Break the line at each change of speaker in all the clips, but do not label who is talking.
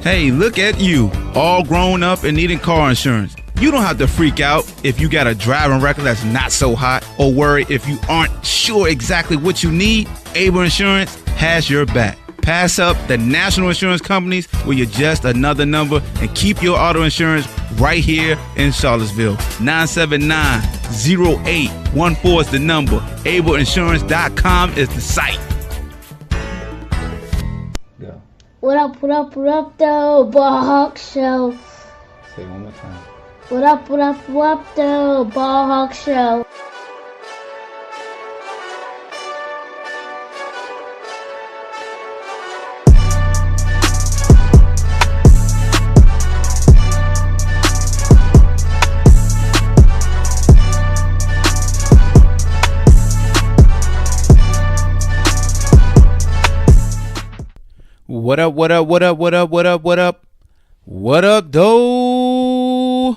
Hey, look at you, all grown up and needing car insurance. You don't have to freak out if you got a driving record that's not so hot or worry if you aren't sure exactly what you need. Able Insurance has your back. Pass up the national insurance companies where you're just another number and keep your auto insurance right here in Charlottesville. 979-0814 is the number. AbleInsurance.com is the site.
Go.
What up, though, BlogTalk Show.
Say it one more time.
What up, though, BlogTalk Show.
What up, though?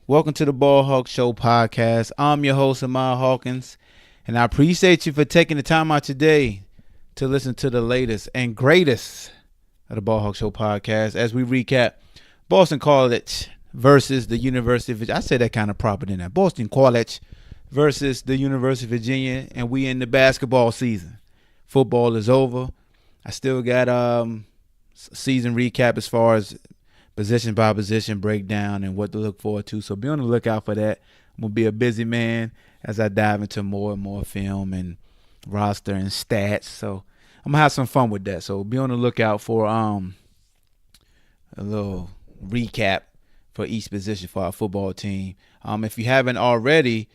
Welcome to the BlogTalk Show podcast. I'm your host, Mmandi Hawkins, and I appreciate you for taking the time out today to listen to the latest and greatest of the BlogTalk Show podcast as we recap Boston College versus the University of Virginia. I say that kind of proper than that. Boston College versus the University of Virginia, and we in the basketball season. Football is over. I still got season recap as far as position by position breakdown and what to look forward to. So be on the lookout for that. I'm going to be a busy man as I dive into more and more film and roster and stats. So I'm going to have some fun with that. So be on the lookout for a little recap for each position for our football team. If you haven't already,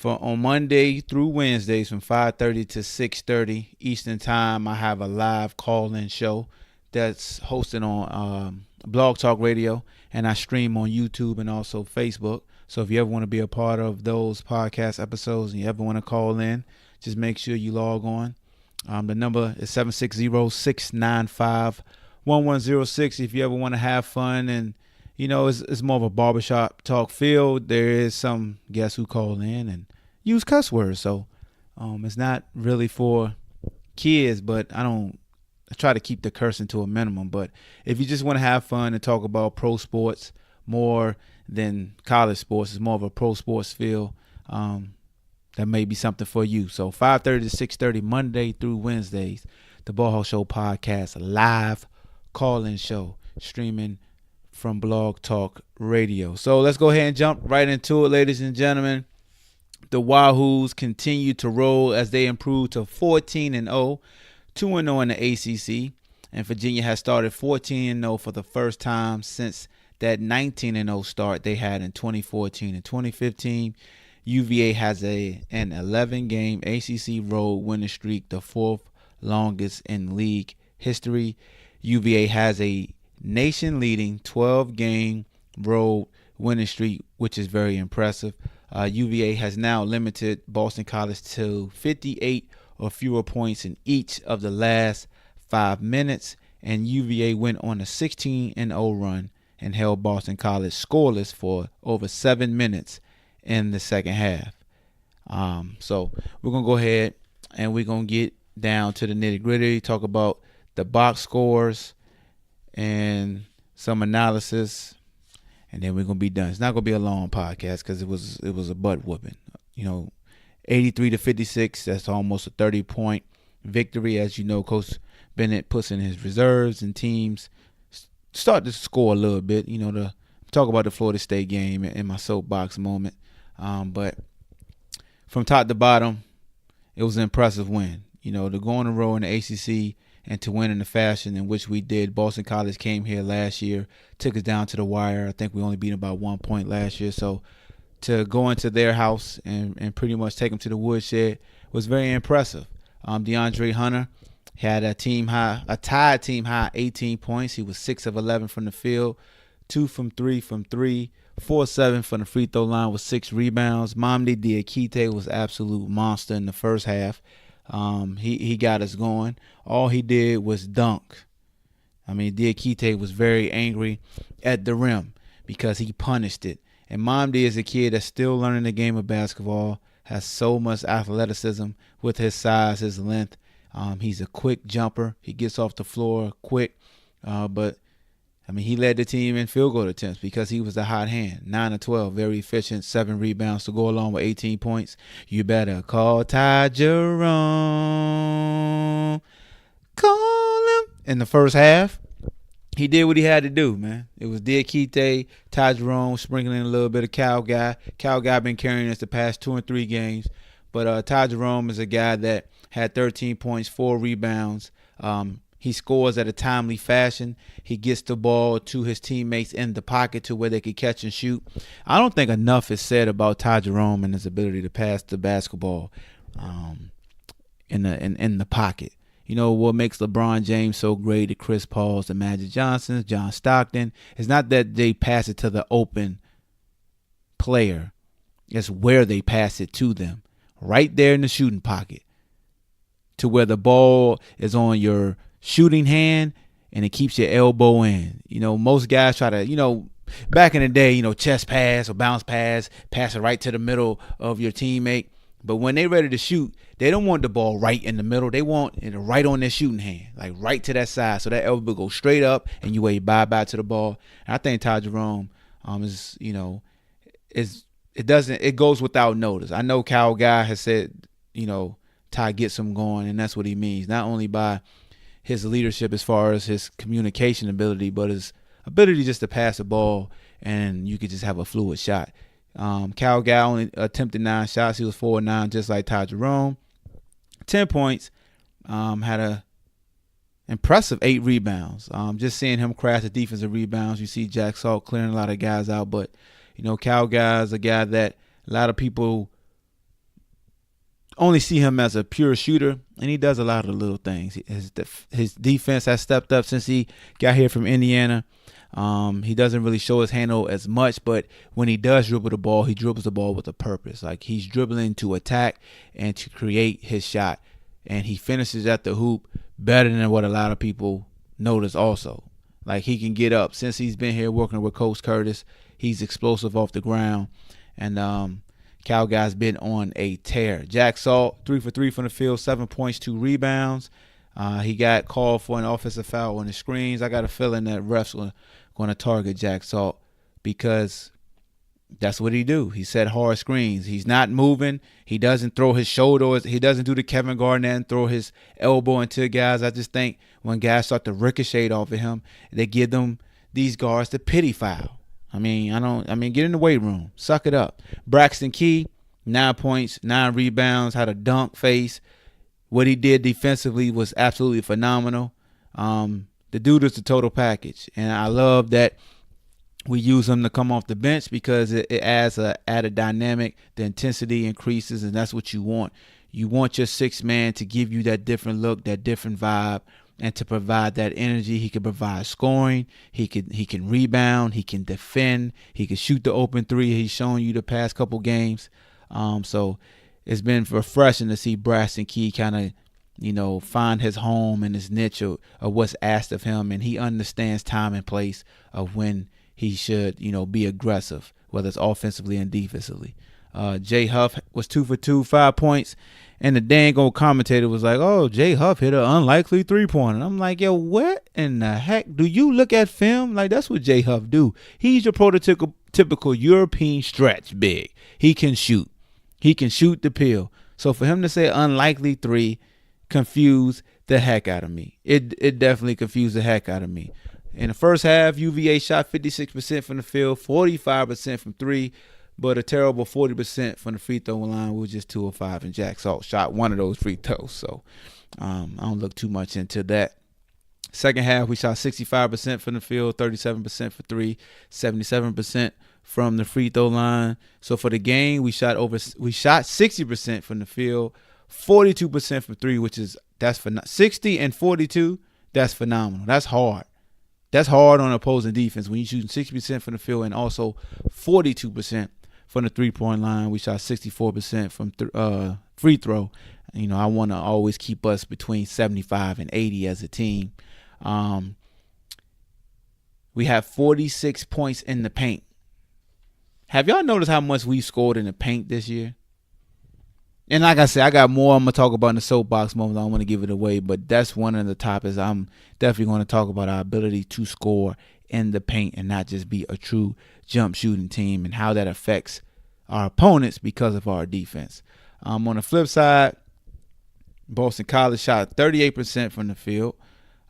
on Monday through Wednesdays from 5:30 to 6:30 Eastern Time, I have a live call-in show that's hosted on BlogTalk Radio, and I stream on YouTube and also Facebook. So if you ever want to be a part of those podcast episodes and you ever want to call in, just make sure you log on. The number is 760-695-1106. If you ever want to have fun and it's more of a barbershop talk feel, there is some guests who call in and use cuss words. So it's not really for kids, but I try to keep the cursing to a minimum. But if you just want to have fun and talk about pro sports more than college sports, it's more of a pro sports feel, that may be something for you. So 5:30 to 6:30 Monday through Wednesdays, the BlogTalk Show podcast, live call-in show, streaming from BlogTalk Radio. So let's go ahead and jump right into it, ladies and gentlemen. The Wahoos continue to roll as they improve to 14-0, 2-0 in the ACC, and Virginia has started 14-0 for the first time since that 19-0 start they had in 2014 and 2015. UVA has an 11-game ACC road winning streak, the fourth longest in league history. UVA has a nation-leading 12-game road winning streak, which is very impressive. UVA has now limited Boston College to 58 or fewer points in each of the last 5 minutes, and UVA went on a 16-0 run and held Boston College scoreless for over 7 minutes in the second half. So we're going to go ahead and we're going to get down to the nitty-gritty, talk about the box scores and some analysis, and then we're going to be done. It's not going to be a long podcast because it was a butt whooping. 83-56, that's almost a 30-point victory. As you know, Coach Bennett puts in his reserves and teams start to score a little bit. To talk about the Florida State game in my soapbox moment. But from top to bottom, it was an impressive win. To go on the road in the ACC and to win in the fashion in which we did. Boston College came here last year, took us down to the wire. I think we only beat about 1 point last year. So to go into their house and pretty much take them to the woodshed was very impressive. DeAndre Hunter had a tied team high 18 points. He was 6 of 11 from the field, 2 from 3 from 3, 4-7 from the free throw line with 6 rebounds. Mmandi Diakite was absolute monster in the first half. He got us going. All he did was dunk. Diakite was very angry at the rim because he punished it. And Mmandi is a kid that's still learning the game of basketball, has so much athleticism with his size, his length. He's a quick jumper. He gets off the floor quick. But I mean, he led the team in field goal attempts because he was the hot hand. 9 of 12, very efficient, 7 rebounds to go along with 18 points. You better call Ty Jerome. Call him. In the first half, he did what he had to do, man. It was Diakite, Ty Jerome, sprinkling a little bit of Cal Guy. Cal Guy been carrying us the past 2 and 3 games. But Ty Jerome is a guy that had 13 points, 4 rebounds. He scores at a timely fashion. He gets the ball to his teammates in the pocket to where they can catch and shoot. I don't think enough is said about Ty Jerome and his ability to pass the basketball in the pocket. You know what makes LeBron James so great, the Chris Pauls, the Magic Johnsons, John Stockton? It's not that they pass it to the open player. It's where they pass it to them. Right there in the shooting pocket. To where the ball is on your shooting hand and it keeps your elbow in. You know, most guys try to, back in the day, chest pass or bounce pass it right to the middle of your teammate. But when they're ready to shoot, they don't want the ball right in the middle. They want it right on their shooting hand, like right to that side. So that elbow goes straight up and you wave bye-bye to the ball. And I think Ty Jerome it goes without notice. I know Cal Guy has said, Ty gets him going, and that's what he means. Not only by his leadership as far as his communication ability, but his ability just to pass the ball and you could just have a fluid shot. Cal Guy only attempted 9 shots. He was 4-9, just like Ty Jerome. 10 points. Had a impressive 8 rebounds. Just seeing him crash the defensive rebounds. You see Jack Salt clearing a lot of guys out, but Cal Guy is a guy that a lot of people only see him as a pure shooter, and he does a lot of the little things. His defense has stepped up since he got here from Indiana. He doesn't really show his handle as much, but when he does dribble the ball, he dribbles the ball with a purpose. Like he's dribbling to attack and to create his shot, and he finishes at the hoop better than what a lot of people notice also. Like he can get up. Since he's been here working with Coach Curtis, he's explosive off the ground, and Cal Guy's been on a tear. Jack Salt, 3 for 3 from the field, 7 points, 2 rebounds. He got called for an offensive foul on the screens. I got a feeling that refs were going to target Jack Salt because that's what he do. He set hard screens. He's not moving. He doesn't throw his shoulders. He doesn't do the Kevin Garnett and throw his elbow into guys. I just think when guys start to ricochet off of him, they give them these guards the pity foul. I mean, get in the weight room. Suck it up. Braxton Key, 9 points, 9 rebounds, had a dunk face. What he did defensively was absolutely phenomenal. The dude is the total package. And I love that we use him to come off the bench because it adds a added dynamic. The intensity increases, and that's what you want. You want your sixth man to give you that different look, that different vibe, and to provide that energy. He can provide scoring. He can rebound. He can defend. He can shoot the open three. He's shown you the past couple games. So it's been refreshing to see Braxton Key kind of, find his home and his niche of what's asked of him. And he understands time and place of when he should, be aggressive, whether it's offensively and defensively. Jay Huff was 2 for 2, 5 points. And the dang old commentator was like, oh, Jay Huff hit an unlikely 3-pointer. And I'm like, yo, what in the heck? Do you look at film? Like, that's what Jay Huff do. He's your prototypical European stretch big. He can shoot. He can shoot the pill. So for him to say unlikely 3 confused the heck out of me. It definitely confused the heck out of me. In the first half, UVA shot 56% from the field, 45% from 3. But a terrible 40% from the free throw line. We were just 2 of 5, and Jack Salt shot one of those free throws. So I don't look too much into that. Second half, we shot 65% from the field, 37% for 3, 77% from the free throw line. So for the game, we shot 60% from the field, 42% from 3, that's for 60 and 42. That's phenomenal. That's hard. That's hard on opposing defense when you're shooting 60% from the field and also 42% from the 3-point line. We shot 64% from free throw. I want to always keep us between 75 and 80 as a team. We have 46 points in the paint. Have y'all noticed how much we scored in the paint this year? And like I said, I got more I'm going to talk about in the soapbox moment. I don't want to give it away, but that's one of the topics I'm definitely going to talk about, our ability to score in the paint and not just be a true jump shooting team, and how that affects our opponents because of our defense. On the flip side, Boston College shot 38% from the field.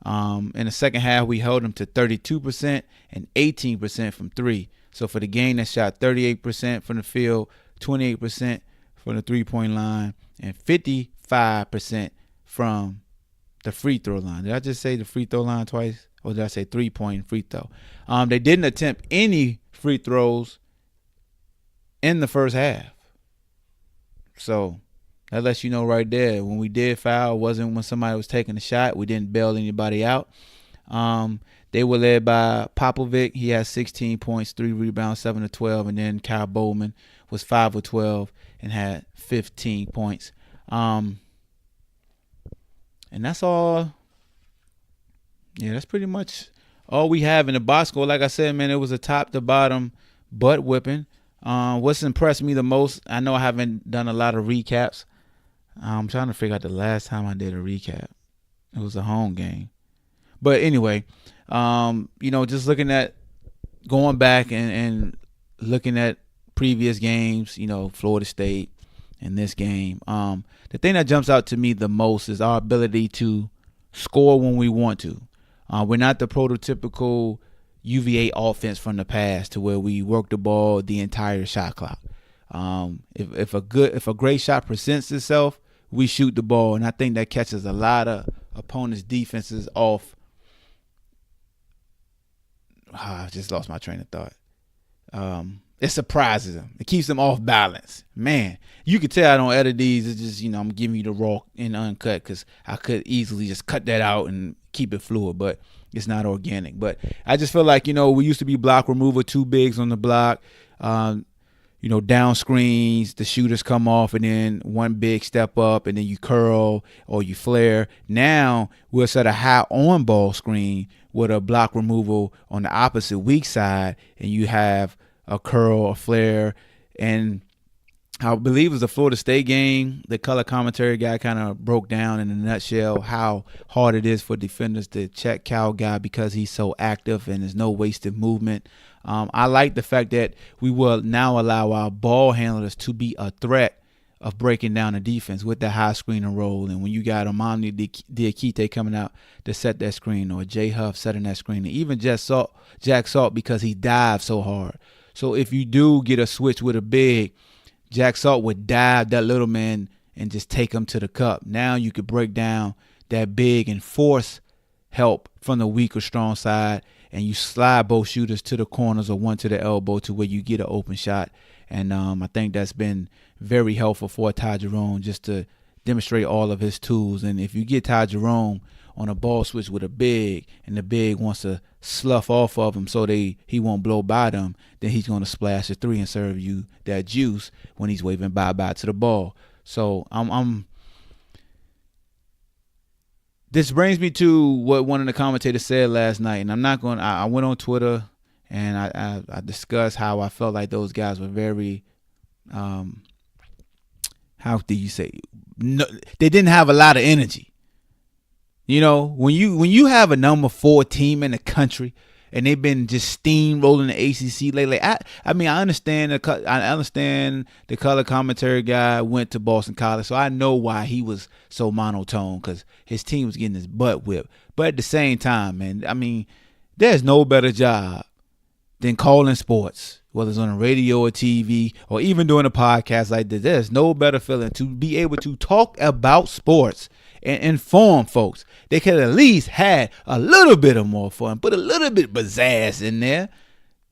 In the second half, we held them to 32% and 18% from three. So for the game, they shot 38% from the field, 28% from the three-point line, and 55% from the free throw line. Did I just say the free throw line twice? Or did I say three-point free throw? They didn't attempt any free throws in the first half. So that lets you know right there. When we did foul, it wasn't when somebody was taking a shot. We didn't bail anybody out. They were led by Popovic. He had 16 points, 3 rebounds, 7 of 12. And then Kyle Bowman was 5 of 12 and had 15 points. And that's all. Yeah, that's pretty much all we have in the box score. Like I said, man, it was a top to bottom butt whipping. What's impressed me the most, I know I haven't done a lot of recaps. I'm trying to figure out the last time I did a recap. It was a home game. But anyway, just looking at going back and looking at previous games, Florida State and this game. The thing that jumps out to me the most is our ability to score when we want to. We're not the prototypical UVA offense from the past to where we work the ball the entire shot clock. If a great shot presents itself, we shoot the ball, and I think that catches a lot of opponents' defenses off. I just lost my train of thought. It surprises them. It keeps them off balance. Man, you can tell I don't edit these. It's just, I'm giving you the raw and uncut because I could easily just cut that out and keep it fluid, but it's not organic. But I just feel like, we used to be block remover, 2 bigs on the block, down screens, the shooters come off, and then 1 big step up, and then you curl or you flare. Now we'll set a high on ball screen with a block removal on the opposite weak side, and you have a curl, a flare. And I believe it was the Florida State game, the color commentary guy kind of broke down in a nutshell how hard it is for defenders to check Cal Guy because he's so active and there's no wasted movement. I like the fact that we will now allow our ball handlers to be a threat of breaking down the defense with the high screen and roll. And when you got Mmandi Diakite coming out to set that screen, or Jay Huff setting that screen, and even Jack Salt because he dives so hard. So if you do get a switch with a big, Jack Salt would dive that little man and just take him to the cup. Now you could break down that big and force help from the weak or strong side, and you slide both shooters to the corners or one to the elbow to where you get an open shot. And I think that's been very helpful for Ty Jerome just to demonstrate all of his tools. And if you get Ty Jerome on a ball switch with a big, and the big wants to slough off of him so he won't blow by them, then he's going to splash a 3 and serve you that juice when he's waving bye-bye to the ball. So this brings me to what one of the commentators said last night, and I went on Twitter and I discussed how I felt like those guys were very, how do you say, no, they didn't have a lot of energy. When you have a number 4 team in the country and they've been just steamrolling the ACC lately, I understand the color commentary guy went to Boston College, so I know why he was so monotone, because his team was getting his butt whipped. But at the same time, man, there's no better job than calling sports, whether it's on the radio or TV or even doing a podcast like this. There's no better feeling to be able to talk about sports and inform folks. They could at least had a little bit of more fun, put a little bit of pizzazz in there.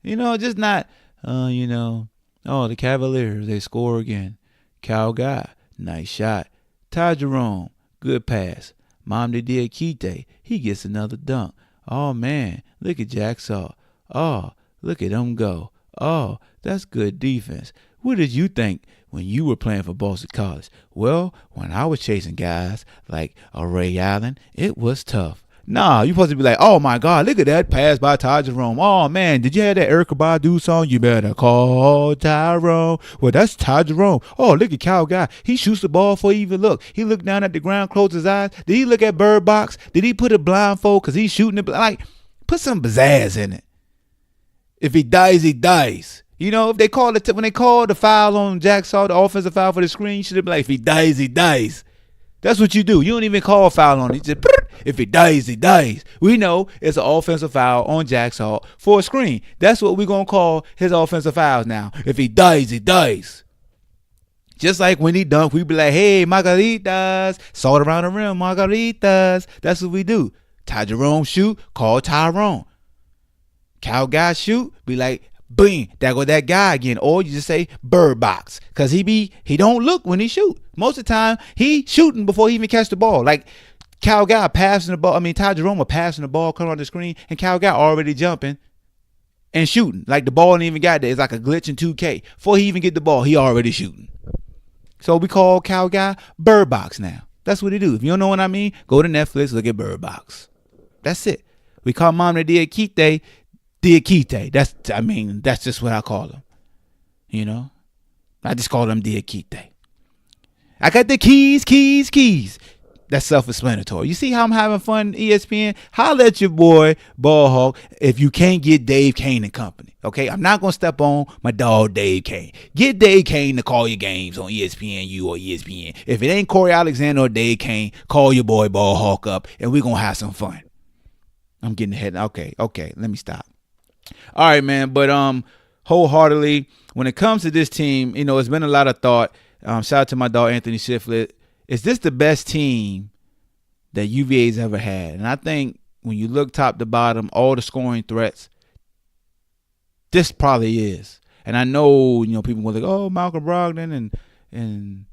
Just not, the Cavaliers, they score again. Cal Guy, nice shot. Ty Jerome, good pass. Mmandi Diakite, he gets another dunk. Oh, man, look at Jack Salt. Oh, look at him go. Oh, that's good defense. What did you think when you were playing for Boston College? Well, when I was chasing guys like a Ray Allen, it was tough. Nah, you're supposed to be like, oh, my God, look at that pass by Ty Jerome. Oh, man, did you have that Erykah Badu song? You better call Tyrone. Well, that's Ty Jerome. Oh, look at Cal Guy. He shoots the ball before he even look. He looked down at the ground, closed his eyes. Did he look at Bird Box? Did he put a blindfold because he's shooting it? Like, put some pizzazz in it. If he dies, he dies. You know, if they call it when they call the foul on Jack Salt, the offensive foul for the screen, you should have been like, if he dies, he dies. That's what you do. You don't even call a foul on it. You just, if he dies, he dies. We know it's an offensive foul on Jack Salt for a screen. That's what we're going to call his offensive fouls now. If he dies, he dies. Just like when he dunked, we be like, hey, margaritas, salt around the rim, margaritas. That's what we do. Ty Jerome shoot, call Tyrone. Cal guy shoot, be like, boom, there go that guy again. Or you just say bird box, because he don't look when he shoot. Most of the time, he shooting before he even catch the ball. Like Cal guy passing the ball. Ty Jerome passing the ball, coming on the screen, and Cal guy already jumping and shooting. Like the ball ain't even got there. It's like a glitch in 2K. Before he even get the ball, he already shooting. So we call Cal guy bird box now. That's what he do. If you don't know what I mean, go to Netflix, look at bird box. That's it. We call Mmandi Diakite. That's just what I call him. You know? I just call him Diakite. I got the keys. That's self-explanatory. You see how I'm having fun, ESPN? Holla at your boy, Ball Hawk, if you can't get Dave Kane and company. Okay? I'm not going to step on my dog, Dave Kane. Get Dave Kane to call your games on ESPNU or ESPN. If it ain't Corey Alexander or Dave Kane, call your boy, Ball Hawk up, and we're going to have some fun. I'm getting ahead. Okay. Let me stop. All right, man. But wholeheartedly, when it comes to this team, you know, it's been a lot of thought. Shout out to my dog, Anthony Shiflett. Is this the best team that UVA's ever had? And I think when you look top to bottom, all the scoring threats, this probably is. And I know, you know, people will think, oh, Malcolm Brogdon and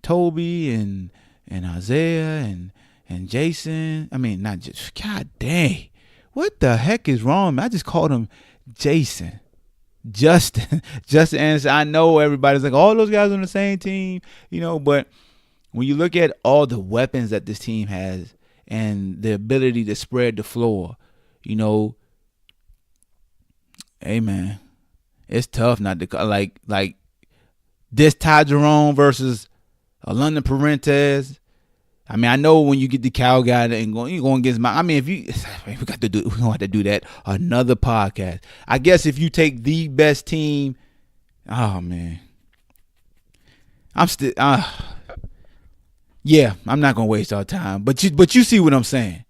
Toby and Isaiah and Jason. I mean, not just, God dang. What the heck is wrong? I just called him Jason. Justin Anderson. I know everybody's like, all those guys on the same team, you know, but when you look at all the weapons that this team has and the ability to spread the floor, you know, hey, man, it's tough not to like this Ty Jerome versus a London Parentes. I mean, I know when you get the Cal guy and you're going against my. I mean, we're gonna have to do that another podcast. I guess if you take the best team, oh man, I'm still. Yeah, I'm not gonna waste our time. But you see what I'm saying.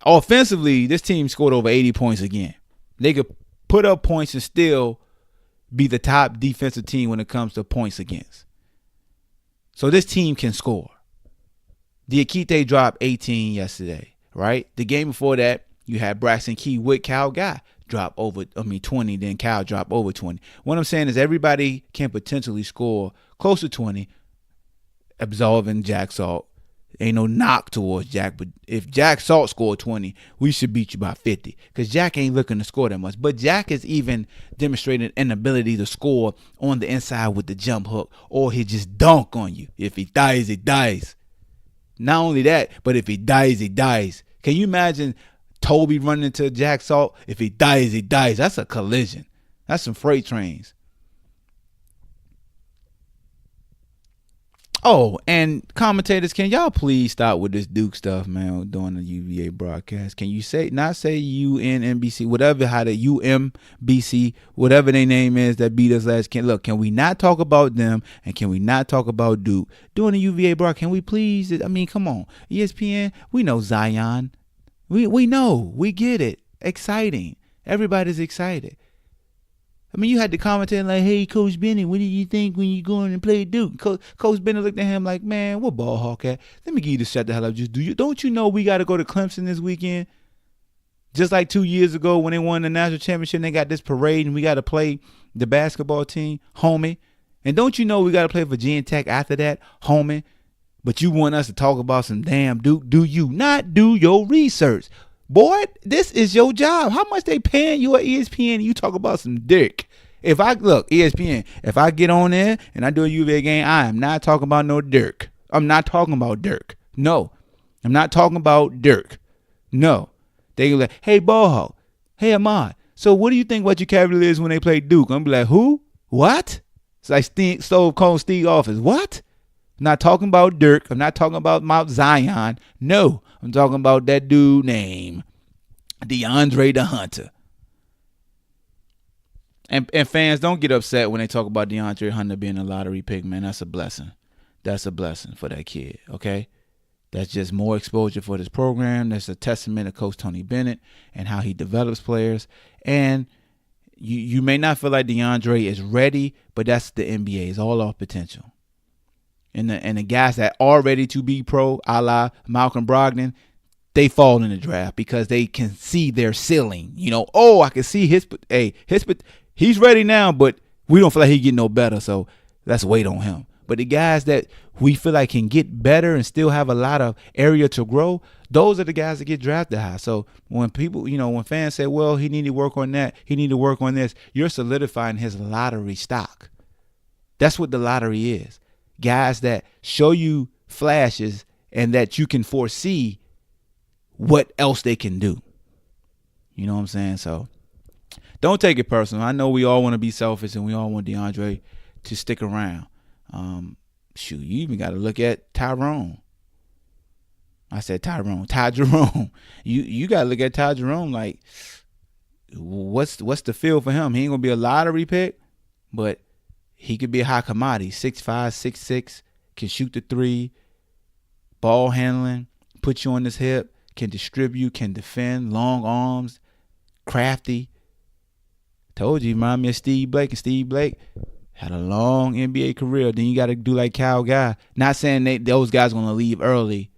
Offensively, this team scored over 80 points again. They could put up points and still be the top defensive team when it comes to points against. So this team can score. Diakite dropped 18 yesterday, right? The game before that, you had Braxton Key with Cal Guy drop 20, then Cal drop over 20. What I'm saying is everybody can potentially score close to 20, absolving Jack Salt. Ain't no knock towards Jack, but if Jack Salt scored 20, we should beat you by 50 because Jack ain't looking to score that much. But Jack has even demonstrated an ability to score on the inside with the jump hook, or he just dunk on you. If he dies, he dies. Not only that, but if he dies, he dies. Can you imagine Toby running into Jack Salt? If he dies, he dies. That's a collision. That's some freight trains. Oh, and commentators, can y'all please stop with this Duke stuff, man, during the UVA broadcast? Can you not say UNBC, whatever, how the UMBC, whatever their name is that beat us last? Can we not talk about them, and can we not talk about Duke during the UVA broadcast? Can we please? I mean, come on. ESPN, we know Zion. We know. We get it. Exciting. Everybody's excited. I mean, you had to commentate like, hey, Coach Bennett, what do you think when you go in and play Duke? Coach Bennett looked at him like, man, what Ball Hawk at? Let me get you to shut the hell up. Don't you know we got to go to Clemson this weekend? Just like 2 years ago when they won the national championship, and they got this parade and we got to play the basketball team, homie. And don't you know we got to play Virginia Tech after that, homie? But you want us to talk about some damn Duke. Do you not do your research? Boy, this is your job. How much they paying you at ESPN and you talk about some dick? ESPN, if I get on there and I do a UVA game, I am not talking about no Dirk. I'm not talking about Dirk. No. I'm not talking about Dirk. No. They go like, hey, Ball Hawk. Hey, Ahmad. So what do you think about your Cavaliers when they play Duke? I'm be like, who? What? It's like Stove Cold Steve Office. What? I'm not talking about Dirk. I'm not talking about Mount Zion. No. I'm talking about that dude named DeAndre the Hunter. And fans, don't get upset when they talk about DeAndre Hunter being a lottery pick, man. That's a blessing. That's a blessing for that kid, okay? That's just more exposure for this program. That's a testament of Coach Tony Bennett and how he develops players. And you may not feel like DeAndre is ready, but that's the NBA. It's all off potential. And the guys that are ready to be pro, a la Malcolm Brogdon, they fall in the draft because they can see their ceiling. I can see he's ready now, but we don't feel like he get no better, so let's wait on him. But the guys that we feel like can get better and still have a lot of area to grow, those are the guys that get drafted high. So when people, when fans say, well, he need to work on that, he need to work on this, you're solidifying his lottery stock. That's what the lottery is. Guys that show you flashes and that you can foresee what else they can do. You know what I'm saying? So don't take it personal. I know we all want to be selfish and we all want DeAndre to stick around. You even got to look at Tyrone. I said Tyrone, Ty Jerome. You got to look at Ty Jerome like, what's the feel for him? He ain't going to be a lottery pick, but he could be a high commodity. 6'5", 6'6", can shoot the three, ball handling, put you on his hip, can distribute, can defend, long arms, crafty. Told you, remind me of Steve Blake. And Steve Blake had a long NBA career. Then you got to do like Kyle Guy. Not saying those guys going to leave early,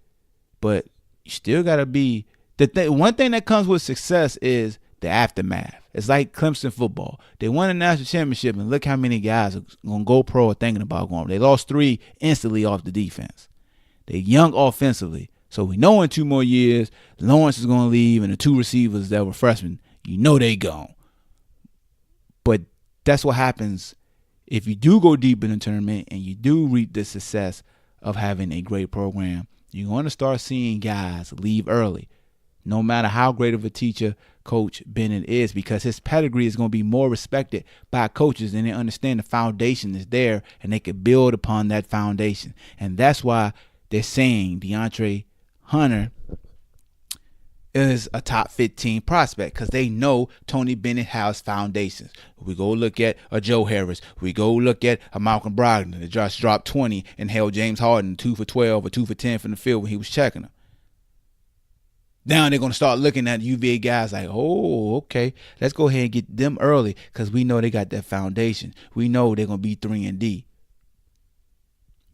but you still got to be. One thing that comes with success is the aftermath. It's like Clemson football. They won a national championship, and look how many guys are going to go pro or thinking about going. They lost 3 instantly off the defense. They're young offensively. So we know in 2 more years, Lawrence is going to leave, and the 2 receivers that were freshmen, they gone. But that's what happens if you do go deep in the tournament and you do reap the success of having a great program. You're going to start seeing guys leave early, no matter how great of a teacher Coach Bennett is, because his pedigree is going to be more respected by coaches, and they understand the foundation is there and they can build upon that foundation. And that's why they're saying DeAndre Hunter is a top 15 prospect, because they know Tony Bennett has foundations. We go look at a Joe Harris. We go look at a Malcolm Brogdon that just dropped 20 and held James Harden 2 for 12 or 2 for 10 from the field when he was checking them. Now they're going to start looking at UVA guys like, oh, okay, let's go ahead and get them early because we know they got that foundation. We know they're going to be 3-and-D.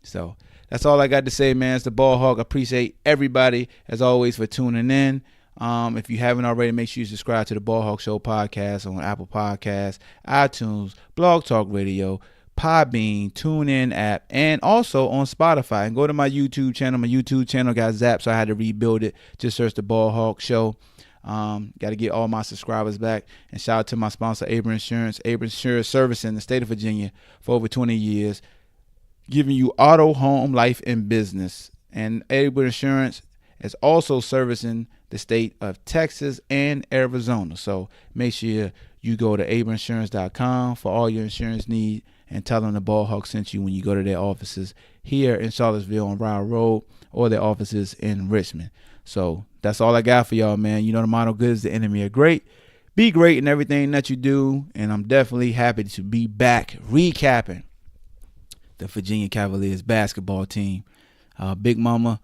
So that's all I got to say, man. It's the Ball Hawk. I appreciate everybody, as always, for tuning in. If you haven't already, make sure you subscribe to the Ball Hawk Show podcast on Apple Podcasts, iTunes, BlogTalk Radio, PodBean, TuneIn app, and also on Spotify. And go to my YouTube channel. My YouTube channel got zapped, so I had to rebuild it. Just search the Ball Hawk Show. Got to get all my subscribers back. And shout out to my sponsor, Aber Insurance. Aber Insurance service in the state of Virginia for over 20 years, giving you auto, home, life, and business. And Aber Insurance is also servicing the state of Texas and Arizona. So make sure you go to aberinsurance.com for all your insurance needs, and tell them the Ball Hawk sent you when you go to their offices here in Charlottesville on Ryle Road, or their offices in Richmond. So that's all I got for y'all, man. You know the motto, good is the enemy of great. Be great in everything that you do, and I'm definitely happy to be back recapping the Virginia Cavaliers basketball team. Big Mama,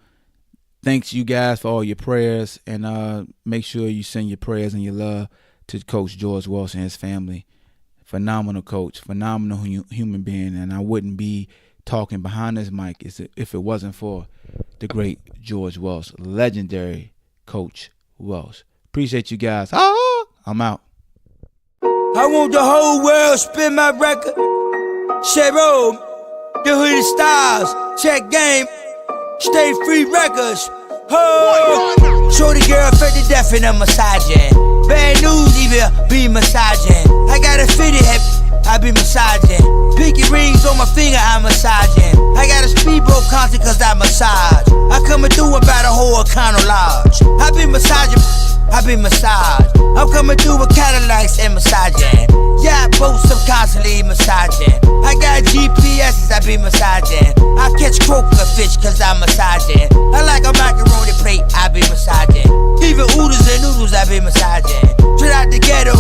thanks you guys for all your prayers, and make sure you send your prayers and your love to Coach George Welsh and his family. Phenomenal coach, phenomenal human being, and I wouldn't be talking behind this mic if it wasn't for the great George Welsh, legendary Coach Welsh. Appreciate you guys. I'm out.
I want the whole world spin my record. Cheryl, the Hooded Styles, check game, stay free records. Oh, shorty girl fed to death in a massaging. Bad news even be massaging. I got a fitted heavy, I be massaging. Pinky rings on my finger, I'm massaging. I got a speedboat concert cause I massage. I coming through about a whole Econo Lodge. I be massaging, I be massaged. I'm coming through with Cadillacs and massaging. Yeah, boats I'm constantly massaging. I got GPS's, I be massaging. I catch croaker fish cause I'm massaging. I like a macaroni plate, I be massaging. Even oodles and noodles, I be massaging. Straight out the ghetto,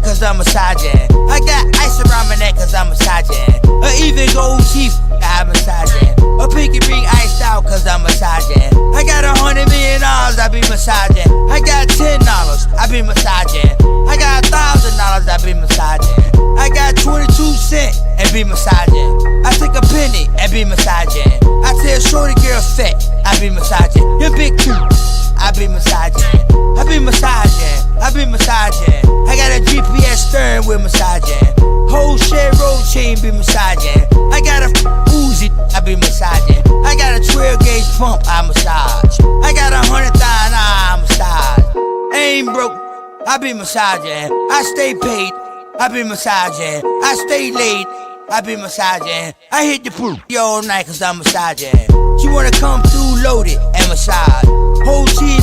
cause I'm massaging. I got ice around my neck cause I'm massaging. Or even gold teeth, I'm massaging. A pinky ring iced out cause I'm massaging. I got $100 million, I be massaging. I got $10, I be massaging. I got $1,000, I be massaging. I got 22 cents and be massaging. I take a penny and be massaging. I tell shorty girl fat, I be massaging. Your big two, I be massaging. I be massaging, I be massaging. I got a GPS steering wheel massaging. Whole share road chain be massaging. I got a Uzi, I be massaging. I got a 12 gauge pump, I massage. I got 100,000, I massage. I ain't broke, I be massaging. I stay paid, I be massaging. I stay late, I be massaging. I hit the pool all night cause I'm massaging. She wanna come through loaded and massage. Whole team,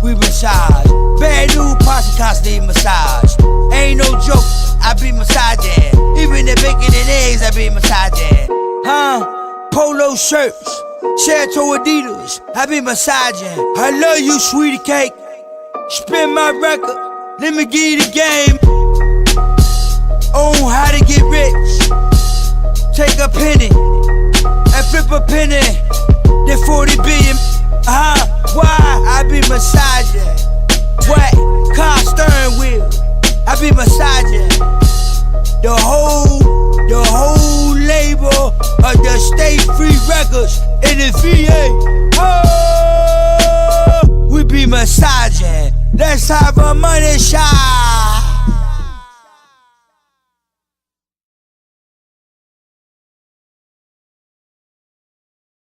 we massage. Bad new posse constantly massage. Ain't no joke, I be massaging. Even the bacon and eggs, I be massaging. Polo shirts, Chateau Adidas, I be massaging. I love you, sweetie cake. Spin my record, let me give you the game. On how to get rich. Take a penny and flip a penny. Then 40 billion. Why? I be massaging. What? Car steering wheel. I be massaging. The whole label of the State Free Records in the VA. Oh, we be massaging. Let's have a money shot.